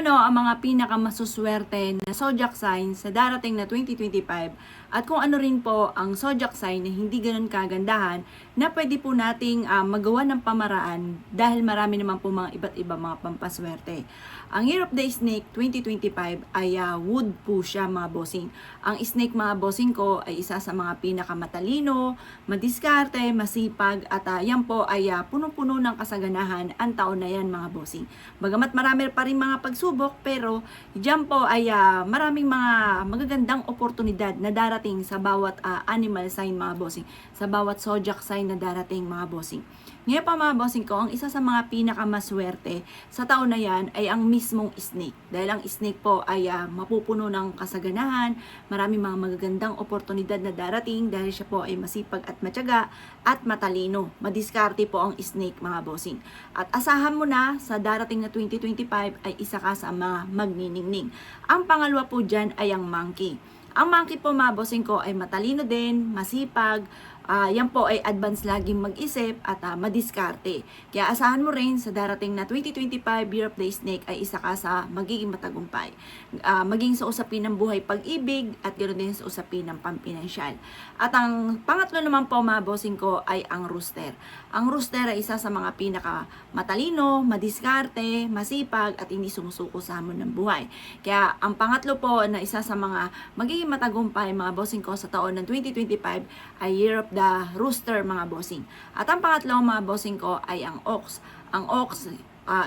Ano ang mga pinakamasuswerte na zodiac sign sa darating na 2025 at kung ano rin po ang zodiac sign na hindi ganun kagandahan na pwede po nating magawa ng pamaraan dahil marami naman po mga iba't iba mga pampaswerte. Ang Year of the Snake 2025 ay wood po siya mga bossing. Ang snake mga bossing ko ay isa sa mga pinakamatalino, madiskarte, masipag at yan po ay punong-puno ng kasaganahan ang taon na yan mga bossing. Bagamat marami pa rin mga pagsubok pero diyan po ay maraming mga magagandang oportunidad na darating sa bawat animal sign mga bossing, sa bawat zodiac sign na darating mga bossing. Ngayon pa mga bossing ko, ang isa sa mga pinakamaswerte sa taon na yan ay ang mismong snake. Dahil ang snake po ay mapupuno ng kasaganahan, maraming mga magagandang oportunidad na darating dahil siya po ay masipag at matyaga at matalino. Madiskarte po ang snake mga bossing. At asahan mo na sa darating na 2025 ay isa ka sa mga magniningning. Ang pangalawa po dyan ay ang monkey. Ang monkey po mga bossing ko ay matalino din, masipag, yan po ay advance laging mag-isip at madiskarte. Kaya asahan mo rin sa darating na 2025 Year of the Snake ay isa ka sa magiging matagumpay. Maging sa usapin ng buhay pag-ibig at ganoon din sa usapin ng pampinansyal. At ang pangatlo naman po mga bossing ko ay ang rooster. Ang rooster ay isa sa mga pinaka matalino, madiskarte, masipag at hindi sumusuko sa hamon ng buhay. Kaya ang pangatlo po na isa sa mga magiging matagumpay mga bossing ko sa taon ng 2025 ay Year of the Rooster mga bossing. At ang pangatlong mga bossing ko ay ang ox. Ang ox,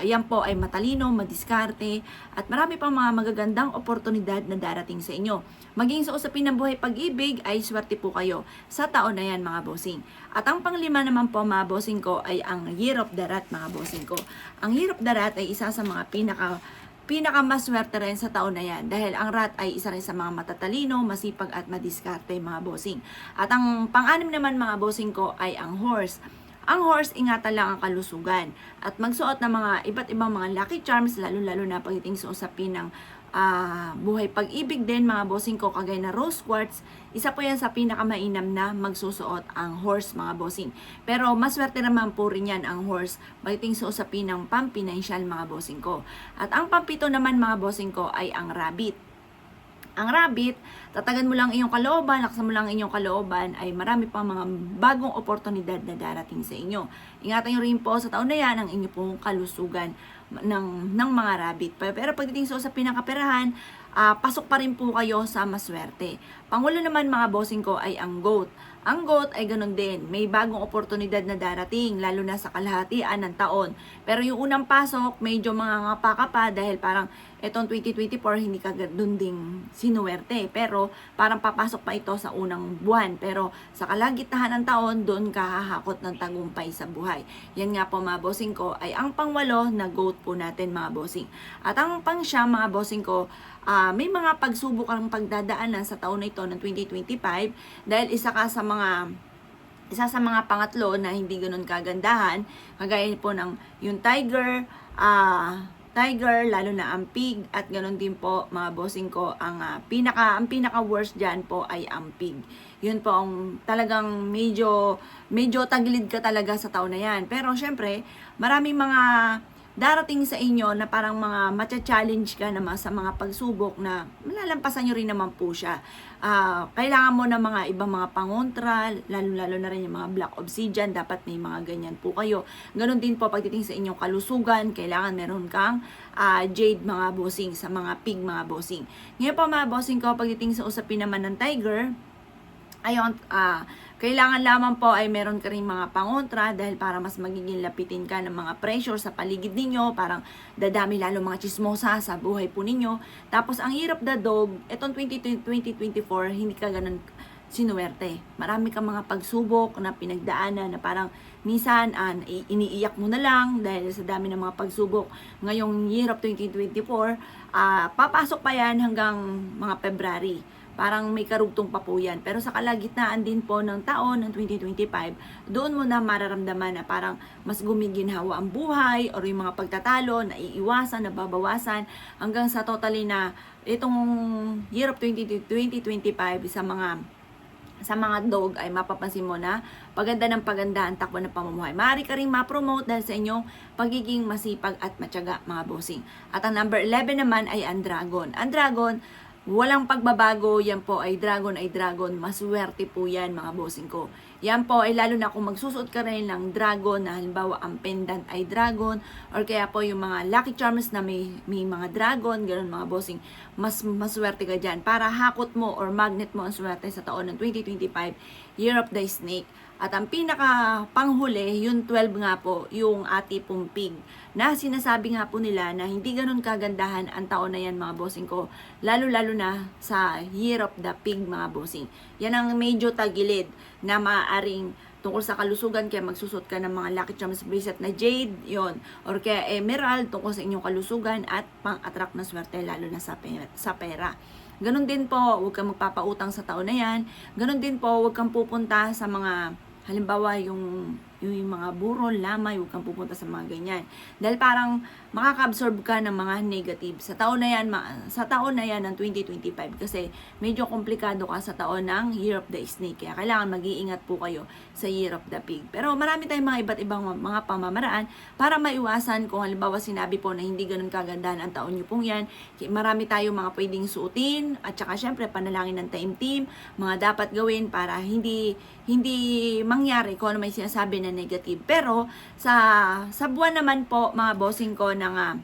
yan po ay matalino, madiskarte, at marami pang mga magagandang oportunidad na darating sa inyo. Maging sa usapin ng buhay pag-ibig ay swerte po kayo sa taon na yan mga bossing. At ang panglima naman po mga bossing ko ay ang Year of the Rat mga bossing ko. Ang Year of the Rat ay isa sa mga pinakamaswerte rin sa taon na yan dahil ang rat ay isa rin sa mga matatalino, masipag at madiskarte mga bossing. At ang pang-anim naman mga bossing ko ay ang horse. Ang horse, ingatan lang ang kalusugan at magsuot ng mga iba't ibang mga lucky charms lalo-lalo na pagdating sa usapin ng buhay pag-ibig din mga bossing ko kagaya na rose quartz. Isa po yan sa pinakamainam na magsusuot ang horse mga bossing. Pero maswerte naman po rin yan ang horse pagdating sa usapin ng pampinansyal mga bossing ko. At ang pampito naman mga bossing ko ay ang rabbit. Ang rabbit, tatagan mo lang iyong kalooban, laksan mo lang iyong kalooban, ay marami pang mga bagong oportunidad na darating sa inyo. Ingatan nyo rin po sa taon na yan ang inyong pong kalusugan ng mga rabbit. Pero pagdating sa usapin ng kaperahan, pasok pa rin po kayo sa maswerte. Pangulo naman mga bossing ko ay ang goat. Ang goat ay ganun din. May bagong oportunidad na darating, lalo na sa kalahatian ng taon. Pero yung unang pasok, medyo mga ngapa ka pa dahil parang etong 2024 hindi ka dun ding sinuwerte. Pero parang papasok pa ito sa unang buwan. Pero sa kalagitnaan ng taon, doon ka hahakot ng tagumpay sa buhay. Yan nga po mga bossing ko ay ang pangwalo na goat po natin mga bossing. At ang pang-siyam mga bossing ko, may mga pagsubok ang pagdadaanan sa taon na ito ng 2025 dahil isa sa mga pangatlo na hindi ganoon kagandahan, kagaya po ng yung tiger, lalo na ang pig, at ganoon din po mga bossing ko, ang pinaka worst diyan po ay ang pig. Yun po ang talagang medyo tagilid ka talaga sa taon na yan. Pero syempre, maraming mga darating sa inyo na parang mga matcha-challenge ka naman sa mga pagsubok na malalampasan nyo rin naman po siya. Kailangan mo ng mga ibang mga pangontra, lalo na rin yung mga black obsidian, dapat may mga ganyan po kayo. Ganon din po pagdating sa inyong kalusugan, kailangan meron kang jade mga bossing, sa mga pig mga bossing. Ngayon po mga bossing ko, pagdating sa usapin naman ng tiger, ayun, kailangan lamang po ay meron ka rin mga pangontra dahil para mas magiging lapitin ka ng mga pressure sa paligid ninyo, parang dadami lalo mga chismosa sa buhay po ninyo. Tapos ang Year of the Dog, etong 2024, hindi ka ganun sinuwerte. Marami kang mga pagsubok na pinagdaanan na parang minsan iniiyak mo na lang dahil sa dami ng mga pagsubok. Ngayong Year of 2024, papasok pa yan hanggang mga February. Parang may karugtong pa po yan. Pero sa kalagitnaan din po ng taon ng 2025, doon mo na mararamdaman na parang mas gumiginhawa ang buhay or yung mga pagtatalo na iiwasan, nababawasan hanggang sa totally na itong Year of 2025 sa mga sa mga dog ay mapapansin mo na paganda ng paganda ang takbo ng pamumuhay. Maaari ka rin ma-promote dahil sa inyong pagiging masipag at matyaga, mga bossing. At ang number 11 naman ay ang dragon. Ang dragon, walang pagbabago, yan po ay dragon, maswerte po yan, mga bossing ko. Yan po ay lalo na kung magsusuot ka rin ng dragon, na halimbawa ang pendant ay dragon, or kaya po yung mga lucky charms na may mga dragon, ganoon mga bossing, maswerte ka dyan. Para hakot mo or magnet mo ang swerte sa taon ng 2025, Year of the Snake. At ang pinaka panghuli, yung 12 nga po, yung ati pong pig, na sinasabi nga po nila na hindi ganun kagandahan ang taon na yan, mga bossing ko, lalo-lalo na sa Year of the Pig, mga bossing. Yan ang medyo tagilid na maaaring tungkol sa kalusugan, kaya magsusot ka ng mga lucky charms bracelet na jade, yon, or kaya emerald tungkol sa inyong kalusugan at pang-attract na swerte, lalo na sa pera. Ganon din po, huwag kang magpapautang sa taon na yan. Ganon din po, huwag kang pupunta sa mga, halimbawa yung mga burol, lamay, huwag kang pupunta sa mga ganyan. Dahil parang makaka-absorb ka ng mga negative sa taon na yan ng 2025, kasi medyo komplikado ka sa taon ng Year of the Snake. Kaya kailangan mag-iingat po kayo sa Year of the Pig. Pero marami tayong mga iba't ibang mga pamamaraan para maiwasan kung halimbawa sinabi po na hindi ganun kagandahan ang taon nyo pong yan. Marami tayong mga pwedeng suotin, at saka syempre panalangin ng taimtim, mga dapat gawin para hindi mangyari kung ano may sinasabi na negative. Pero sa buwan naman po, mga bossing ko, ng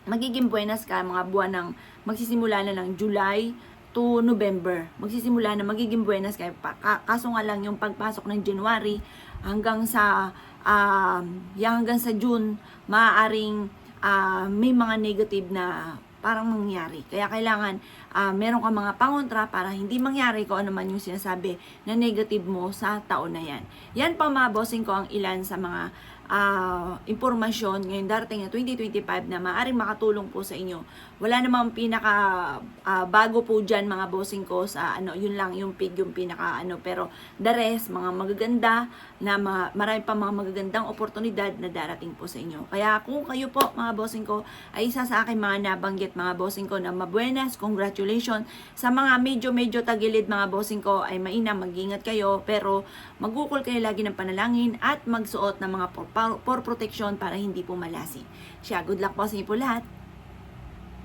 magiging buenas ka, mga buwan ng magsisimula na ng July to November. Magsisimula na magiging buenas ka. Kaso nga lang yung pagpasok ng January hanggang sa June, maaaring may mga negative na parang mangyari. Kaya kailangan meron ka mga pangontra para hindi mangyari kung ano man yung sinasabi na negative mo sa taon na yan. Yan pa, mga bossing ko, ang ilan sa mga impormasyon ngayong darating na 2025 na maaaring makatulong po sa inyo. Wala namang pinaka bago po dyan, mga bossing ko, sa yun lang yung pig, yung pinaka pero the rest, mga magaganda na marami pa mga magagandang oportunidad na darating po sa inyo. Kaya kung kayo po, mga bossing ko, ay isa sa akin mga nabanggit, mga bossing ko, na mabuenas, congratulations. Sa mga medyo tagilid, mga bossing ko, ay mainam, mag-ingat kayo, pero magukol kayo lagi ng panalangin at magsuot ng mga for protection para hindi po malasi. Good luck po sa inyo po lahat.